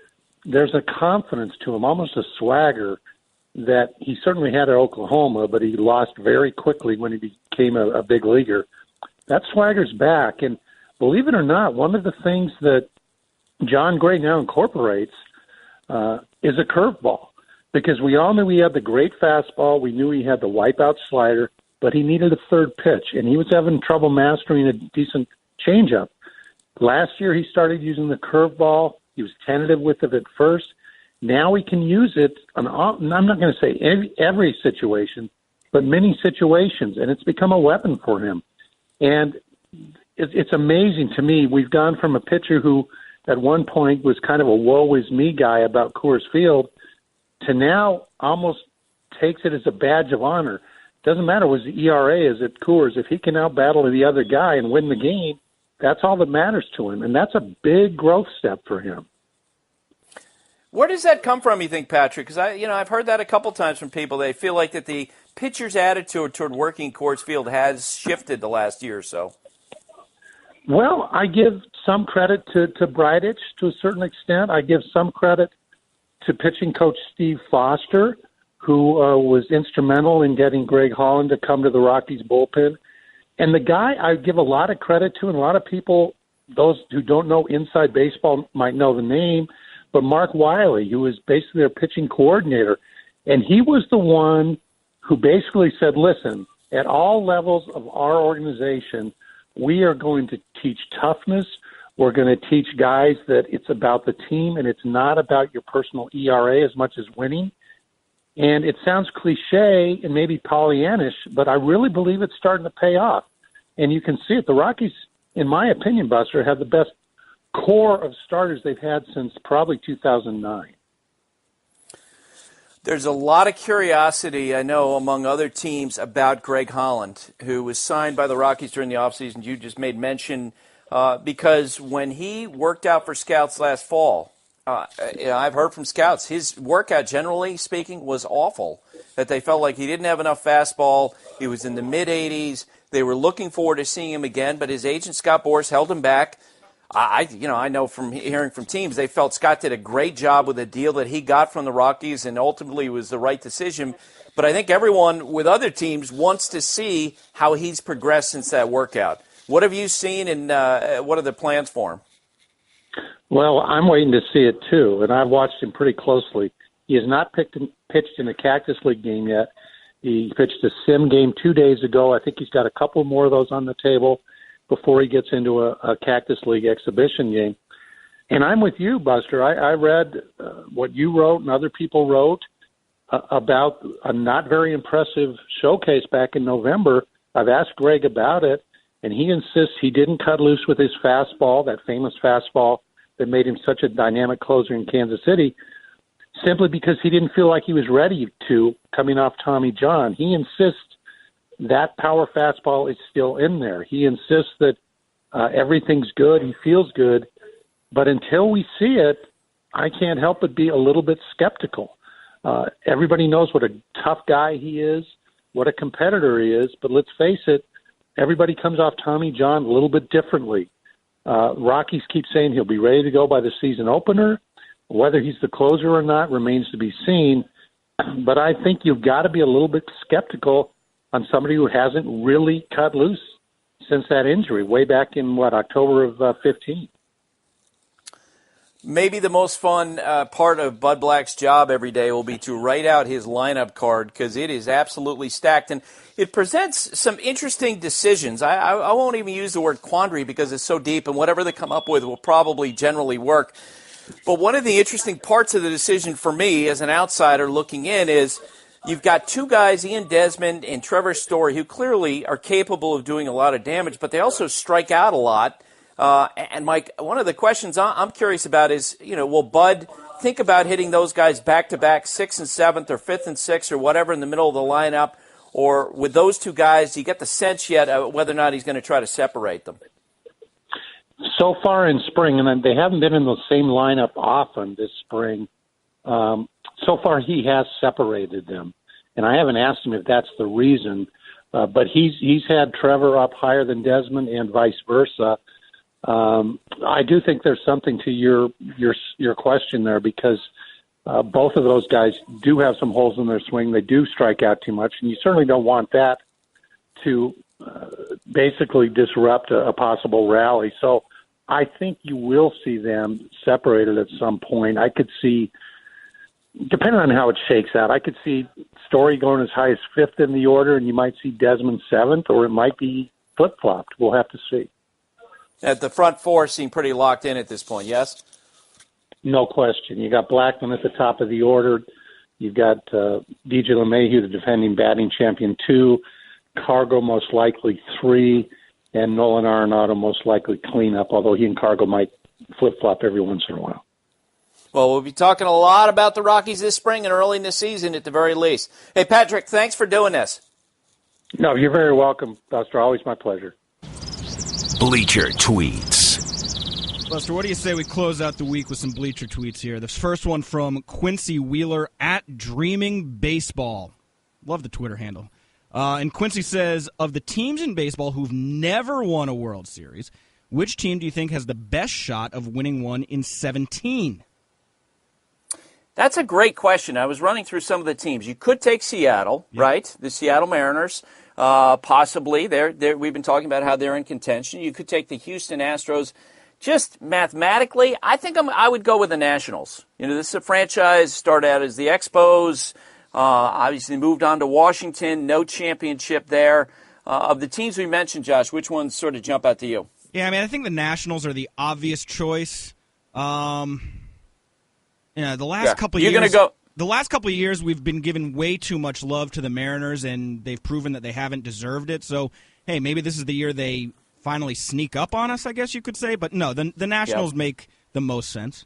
there's a confidence to him, almost a swagger, that he certainly had at Oklahoma, but he lost very quickly when he became a big leaguer. That swagger's back. And believe it or not, one of the things that John Gray now incorporates is a curveball, because we all knew he had the great fastball. We knew he had the wipeout slider, but he needed a third pitch, and he was having trouble mastering a decent changeup. Last year, he started using the curveball. He was tentative with it at first. Now he can use it on I'm not going to say every situation, but many situations, and it's become a weapon for him. And it's amazing to me. We've gone from a pitcher who at one point was kind of a woe is me guy about Coors Field to now almost takes it as a badge of honor. Doesn't matter what his ERA is at Coors. If he can out-battle the other guy and win the game, that's all that matters to him, and that's a big growth step for him. Where does that come from, you think, Patrick? Because I've heard that a couple times from people. They feel like that the pitcher's attitude toward working Coors Field has shifted the last year or so. Well, I give some credit to Breitich to a certain extent. I give some credit to pitching coach Steve Foster, who was instrumental in getting Greg Holland to come to the Rockies bullpen. And the guy I give a lot of credit to, and a lot of people, those who don't know inside baseball might know the name, but Mark Wiley, who was basically their pitching coordinator. And he was the one who basically said, listen, at all levels of our organization, we are going to teach toughness. We're going to teach guys that it's about the team and it's not about your personal ERA as much as winning. And it sounds cliche and maybe Pollyannish, but I really believe it's starting to pay off. And you can see it. The Rockies, in my opinion, Buster, have the best core of starters they've had since probably 2009. There's a lot of curiosity, I know, among other teams about Greg Holland, who was signed by the Rockies during the offseason. You just made mention because when he worked out for scouts last fall, I've heard from scouts, his workout, generally speaking, was awful, that they felt like he didn't have enough fastball. He was in the mid-80s. They were looking forward to seeing him again, but his agent, Scott Boras, held him back. I know from hearing from teams, they felt Scott did a great job with the deal that he got from the Rockies, and ultimately it was the right decision. But I think everyone with other teams wants to see how he's progressed since that workout. What have you seen, and what are the plans for him? Well, I'm waiting to see it too, and I've watched him pretty closely. He has not pitched in a Cactus League game yet. He pitched a sim game 2 days ago. I think he's got a couple more of those on the table before he gets into a Cactus League exhibition game. And I'm with you, Buster. I read what you wrote and other people wrote about a not very impressive showcase back in November. I've asked Greg about it, and he insists he didn't cut loose with his fastball, that famous fastball that made him such a dynamic closer in Kansas City, simply because he didn't feel like he was ready to, coming off Tommy John. He insists that power fastball is still in there. He insists that everything's good, he feels good, but until we see it, I can't help but be a little bit skeptical. Everybody knows what a tough guy he is, what a competitor he is, but let's face it, everybody comes off Tommy John a little bit differently. Rockies keep saying he'll be ready to go by the season opener. Whether he's the closer or not remains to be seen, but I think you've got to be a little bit skeptical on somebody who hasn't really cut loose since that injury way back in, October of 15. Maybe the most fun part of Bud Black's job every day will be to write out his lineup card, because it is absolutely stacked, and it presents some interesting decisions. I won't even use the word quandary because it's so deep, and whatever they come up with will probably generally work. But one of the interesting parts of the decision for me as an outsider looking in is you've got two guys, Ian Desmond and Trevor Story, who clearly are capable of doing a lot of damage, but they also strike out a lot. And Mike, one of the questions I'm curious about is, will Bud think about hitting those guys back-to-back, 6th and 7th or 5th and 6th or whatever in the middle of the lineup? Or with those two guys, do you get the sense yet whether or not he's going to try to separate them? So far in spring, and they haven't been in the same lineup often this spring, so far he has separated them. And I haven't asked him if that's the reason, but he's had Trevor up higher than Desmond and vice versa. I do think there's something to your question there, because both of those guys do have some holes in their swing. They do strike out too much, and you certainly don't want that to basically disrupt a possible rally. So I think you will see them separated at some point. I could see, depending on how it shakes out, I could see Story going as high as 5th in the order, and you might see Desmond 7th, or it might be flip-flopped. We'll have to see. The front four seem pretty locked in at this point, yes? No question. You got Blackman at the top of the order. You've got DJ LeMahieu, the defending batting champion, 2. Cargo most likely 3. And Nolan Arenado most likely cleanup, although he and Cargo might flip-flop every once in a while. Well, we'll be talking a lot about the Rockies this spring and early in the season at the very least. Hey, Patrick, thanks for doing this. No, you're very welcome, Buster. Always my pleasure. Bleacher Tweets. Buster, what do you say we close out the week with some Bleacher Tweets here? The first one from Quincy Wheeler at Dreaming Baseball. Love the Twitter handle. And Quincy says, of the teams in baseball who've never won a World Series, which team do you think has the best shot of winning one in 17? That's a great question. I was running through some of the teams. You could take Seattle, right? The Seattle Mariners, possibly. We've been talking about how they're in contention. You could take the Houston Astros. Just mathematically, I think I would go with the Nationals. This is a franchise, started out as the Expos, obviously moved on to Washington, no championship there. Of the teams we mentioned, Josh, which ones sort of jump out to you? Yeah, I think the Nationals are the obvious choice. The last couple of years, the last couple of years, we've been giving way too much love to the Mariners, and they've proven that they haven't deserved it. So, hey, maybe this is the year they finally sneak up on us, I guess you could say. But no, the Nationals make the most sense.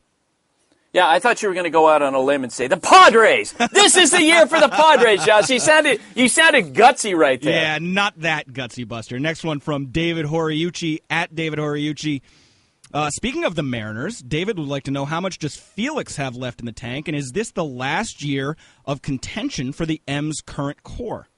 Yeah, I thought you were going to go out on a limb and say, the Padres! This is the year for the Padres, Josh. You sounded gutsy right there. Yeah, not that gutsy, Buster. Next one from David Horiuchi, at David Horiuchi. Speaking of the Mariners, David would like to know, how much does Felix have left in the tank, and is this the last year of contention for the M's current core?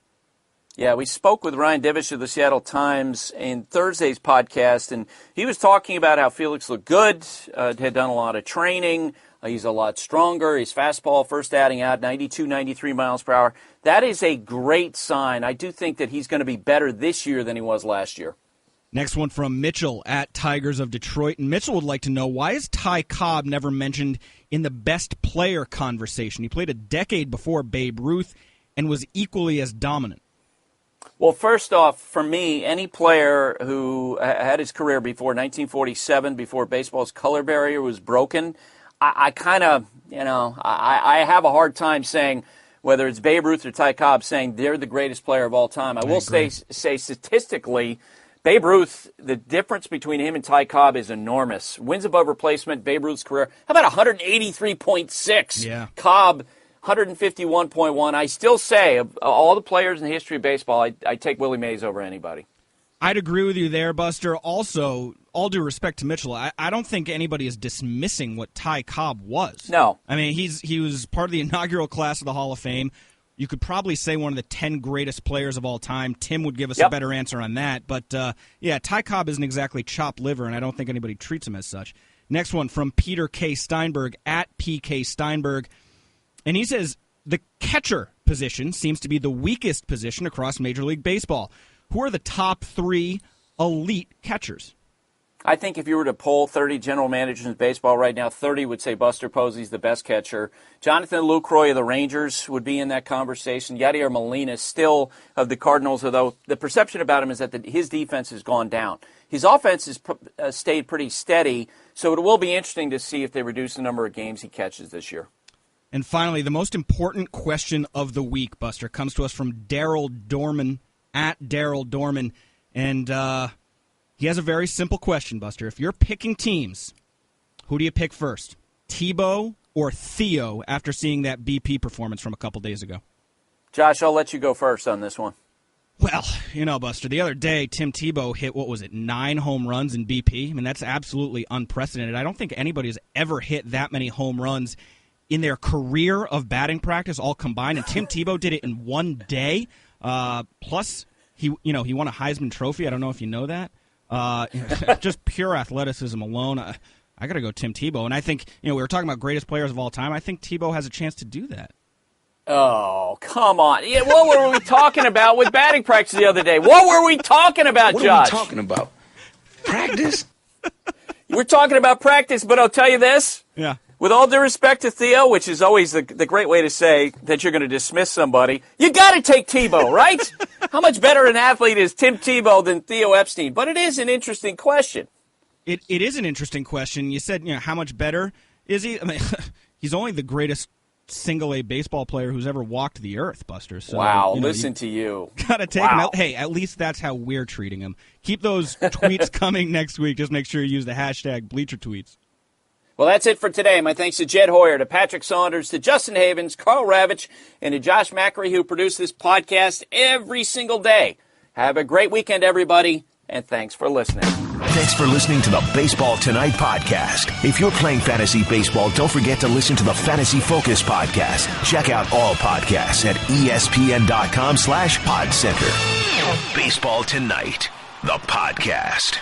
Yeah, we spoke with Ryan Divish of the Seattle Times in Thursday's podcast, and he was talking about how Felix looked good, had done a lot of training. He's a lot stronger. His fastball, first adding out, 92, 93 miles per hour. That is a great sign. I do think that he's going to be better this year than he was last year. Next one from Mitchell at Tigers of Detroit. And Mitchell would like to know, why is Ty Cobb never mentioned in the best player conversation? He played a decade before Babe Ruth and was equally as dominant. Well, first off, for me, any player who had his career before 1947, before baseball's color barrier was broken, I kind of, I have a hard time saying whether it's Babe Ruth or Ty Cobb saying they're the greatest player of all time. I will say statistically, Babe Ruth, the difference between him and Ty Cobb is enormous. Wins above replacement, Babe Ruth's career, how about 183.6? Yeah. Cobb, 151.1. I still say, of all the players in the history of baseball, I take Willie Mays over anybody. I'd agree with you there, Buster. Also, all due respect to Mitchell, I don't think anybody is dismissing what Ty Cobb was. No. I mean, he was part of the inaugural class of the Hall of Fame. You could probably say one of the 10 greatest players of all time. Tim would give us a better answer on that. But, Ty Cobb isn't exactly chopped liver, and I don't think anybody treats him as such. Next one from Peter K. Steinberg, at PK Steinberg. And he says, the catcher position seems to be the weakest position across Major League Baseball. Who are the top 3 elite catchers? I think if you were to poll 30 general managers in baseball right now, 30 would say Buster Posey's the best catcher. Jonathan Lucroy of the Rangers would be in that conversation. Yadier Molina still of the Cardinals, although the perception about him is that his defense has gone down. His offense has stayed pretty steady, so it will be interesting to see if they reduce the number of games he catches this year. And finally, the most important question of the week, Buster, comes to us from Daryl Dorman, at Daryl Dorman. And he has a very simple question, Buster. If you're picking teams, who do you pick first? Tebow or Theo after seeing that BP performance from a couple days ago? Josh, I'll let you go first on this one. Well, Buster, the other day, Tim Tebow hit, 9 home runs in BP? I mean, that's absolutely unprecedented. I don't think anybody has ever hit that many home runs in their career of batting practice all combined, and Tim Tebow did it in one day. Plus, he won a Heisman Trophy. I don't know if you know that. Just pure athleticism alone. I got to go Tim Tebow. And I think, we were talking about greatest players of all time. I think Tebow has a chance to do that. Oh, come on. Yeah, what were we talking about with batting practice the other day? What were we talking about, Josh? What are we talking about? Practice? We're talking about practice, but I'll tell you this. Yeah. With all due respect to Theo, which is always the great way to say that you're going to dismiss somebody, you got to take Tebow, right? How much better an athlete is Tim Tebow than Theo Epstein? But it is an interesting question. It is an interesting question. You said, how much better is he? I mean, he's only the greatest single-A baseball player who's ever walked the earth, Buster. So, wow, listen to you. Got to take him out. Hey, at least that's how we're treating him. Keep those tweets coming next week. Just make sure you use the hashtag Bleacher Tweets. Well, that's it for today. My thanks to Jed Hoyer, to Patrick Saunders, to Justin Havens, Karl Ravech, and to Josh Macri, who produce this podcast every single day. Have a great weekend, everybody, and thanks for listening. Thanks for listening to the Baseball Tonight podcast. If you're playing fantasy baseball, don't forget to listen to the Fantasy Focus podcast. Check out all podcasts at ESPN.com/PodCenter. Baseball Tonight, the podcast.